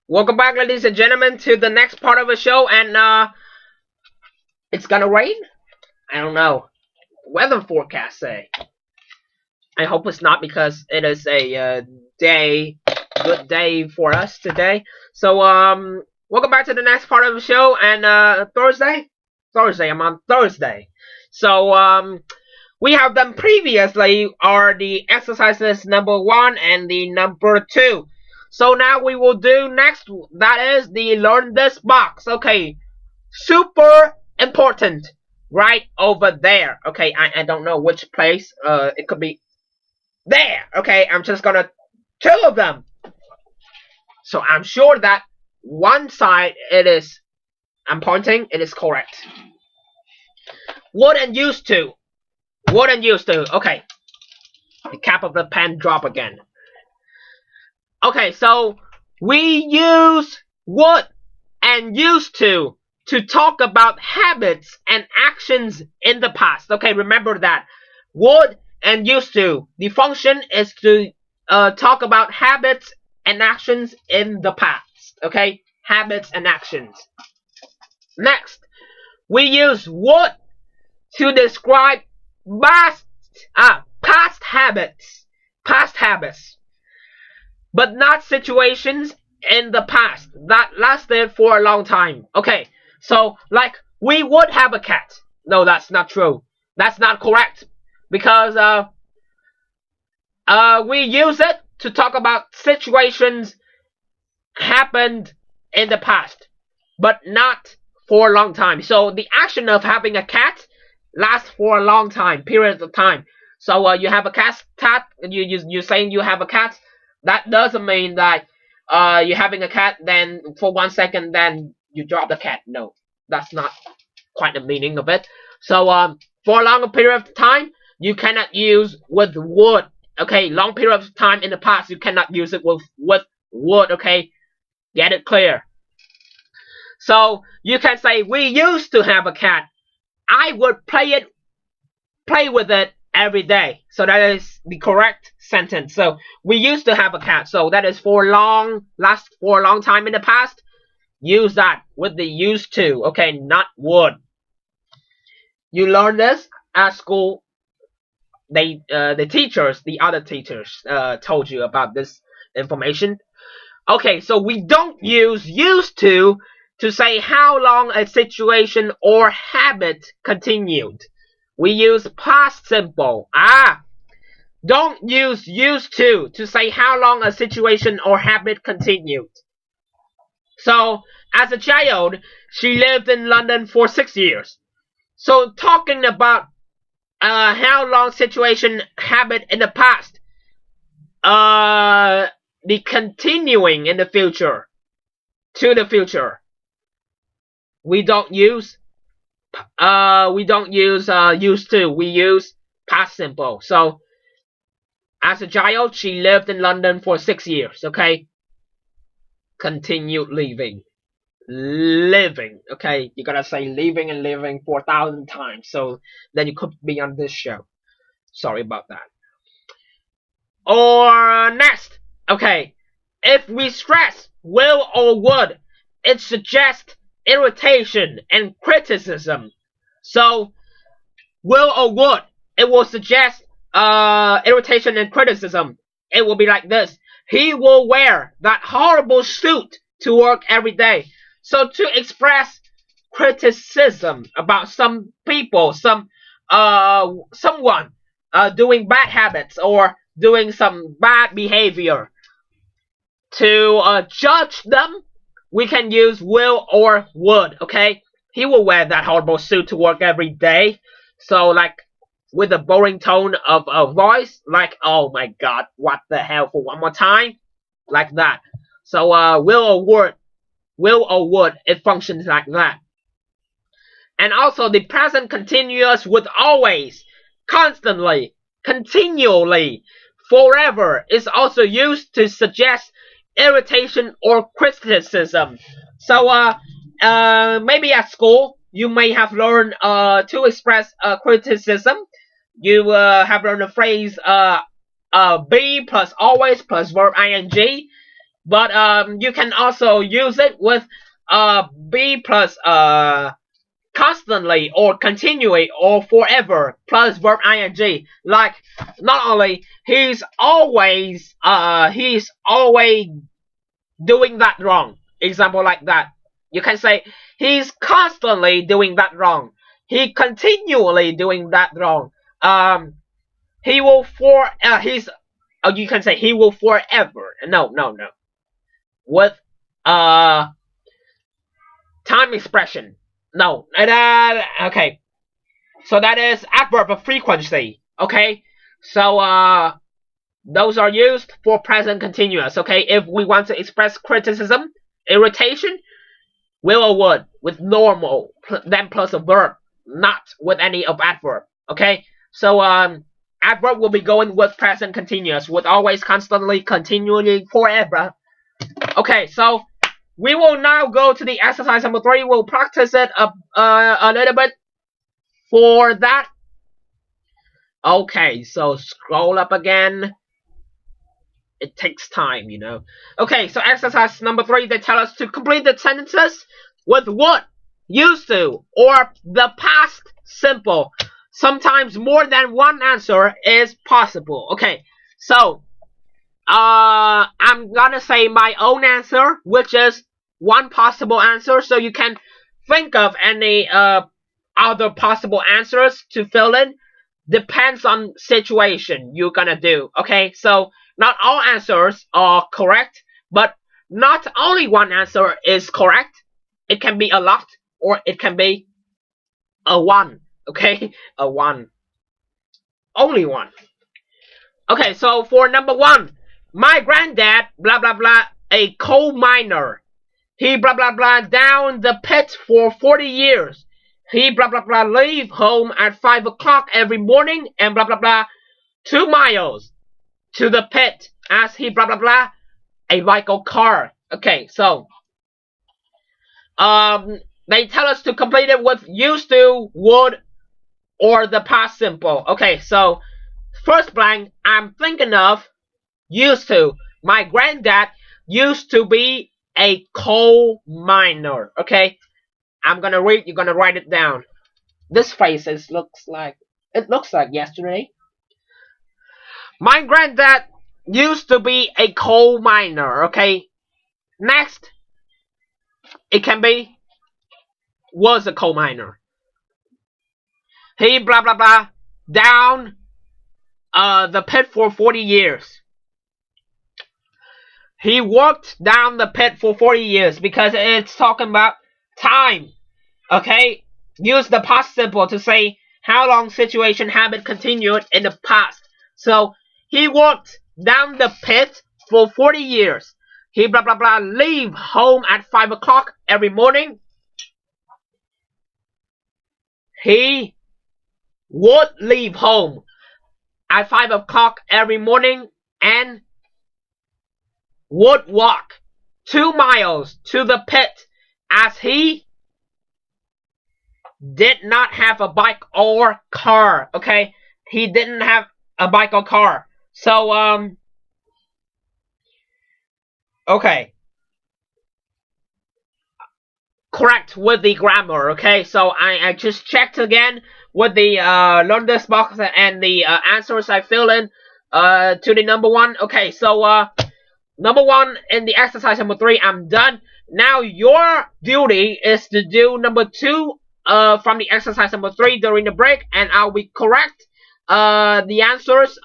Welcome back, ladies and gentlemen, to the next part of the show. And it's gonna rain? I don't know. Weather forecast say. I hope it's not, because it is a good day for us today. So welcome back to the next part of the show. And Thursday, I'm on Thursday. So we have done previously are the exercises number 1 and the number 2. So now we will do next, that is the learn this box. Okay, super important, right over there. Okay, I don't know which place, it could be there. Okay, I'm just gonna 2 of them. So I'm sure that one side I'm pointing, it is correct. Would and used to. Okay, the cap of the pen drop again. Okay, so we use would and used to talk about habits and actions in the past. Okay, remember that. Would and used to. The function is to talk about habits and actions in the past. Okay, habits and actions. Next, we use would to describe past habits. Past habits. But not situations in the past that lasted for a long time. Okay, so like we would have a cat. No, that's not true. That's not correct, because we use it to talk about situations happened in the past, but not for a long time. So the action of having a cat lasts for a long time, periods of time. So you have a cat, you're saying you have a cat. That doesn't mean that you're having a cat, then for 1 second, then you drop the cat. No, that's not quite the meaning of it. So for a longer period of time, you cannot use with would. Okay, long period of time in the past, you cannot use it with would. Okay, get it clear. So you can say we used to have a cat. I would play with it every day. So that is the correct sentence. So we used to have a cat. So that is last for a long time in the past. Use that with the used to. Okay, not would. You learn this at school. The other teachers told you about this information. Okay, so we don't use used to say how long a situation or habit continued. We use past simple. Don't use used to say how long a situation or habit continued. So, as a child, she lived in London for 6 years. So, talking about how long situation, habit in the past, the continuing in the future, to the future. We don't use used to. We use past simple. So, as a child, she lived in London for 6 years. Okay, continued living. Okay, you gotta say living and living 4,000 times. So then you could be on this show. Sorry about that. Or next. Okay, if we stress will or would, it suggests irritation and criticism. So, will or would, it will suggest irritation and criticism. It will be like this. He will wear that horrible suit to work every day. So to express criticism about some people, someone doing bad habits or doing some bad behavior, to judge them, we can use will or would. Okay, he will wear that horrible suit to work every day. So like with a boring tone of voice, like, oh my god, what the hell, for one more time, like that. So will or would, it functions like that. And also the present continuous with always, constantly, continually, forever is also used to suggest irritation or criticism. So maybe at school you may have learned to express criticism. You have learned the phrase be plus always plus verb ing. but you can also use it with be plus constantly or continually or forever plus verb ing. Like, not only he's always doing that wrong. Example like that. You can say he's constantly doing that wrong. He continually doing that wrong. He will you can say he will forever. No. With time expression. No. Okay. So that is adverb of frequency. Okay. So those are used for present continuous. Okay. If we want to express criticism, irritation, will or would with normal then plus a verb, not with any of adverb. Okay. So adverb will be going with present continuous, with always, constantly, continually, forever. Okay, so we will now go to the exercise number 3. We'll practice it a little bit for that. Okay, so scroll up again. It takes time, you know. Okay, so exercise number 3, they tell us to complete the sentences with would, used to, or the past simple. Sometimes more than one answer is possible. Okay, so I'm gonna say my own answer, which is one possible answer, so you can think of any other possible answers to fill in. Depends on situation you're gonna do. Okay, so not all answers are correct, but not only one answer is correct. It can be a lot, or it can be a one. Okay, a one. Only one. Okay, so for number 1, my granddad, blah blah blah, a coal miner. He blah blah blah down the pit for 40 years. He blah blah blah leave home at 5 o'clock every morning and blah blah blah 2 miles to the pit as he blah blah blah a vehicle car. Okay, so they tell us to complete it with used to, would, or the past simple. Okay, so first blank, I'm thinking of used to. My granddad used to be a coal miner. Okay, I'm gonna read. You're gonna write it down. This phrase looks like yesterday. My granddad used to be a coal miner. Okay, next, it can be was a coal miner. He blah blah blah down the pit for 40 years. He worked down the pit for 40 years because it's talking about time. Okay? Use the past simple to say how long situation habit continued in the past. So, he worked down the pit for 40 years. He blah blah blah leave home at 5 o'clock every morning. He would leave home at 5 o'clock every morning and would walk 2 miles to the pit as he did not have a bike or car. Okay, he didn't have a bike or car. So okay, correct with the grammar. Okay, so I just checked again with the learn this box and the answers I fill in to the number 1. Okay, so number 1 in the exercise number 3, I'm done. Now your duty is to do number 2 from the exercise number 3 during the break, and I'll be correct the answers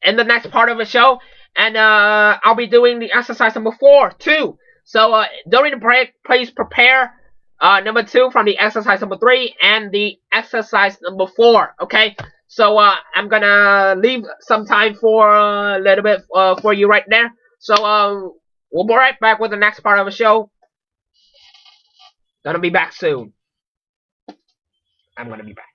in the next part of the show, and I'll be doing the exercise number 4 too. So during the break, please prepare number 2 from the exercise number 3 and the exercise number 4. Okay, so I'm gonna leave some time for a little bit for you right there. So we'll be right back with the next part of the show. Gonna be back soon. I'm gonna be back.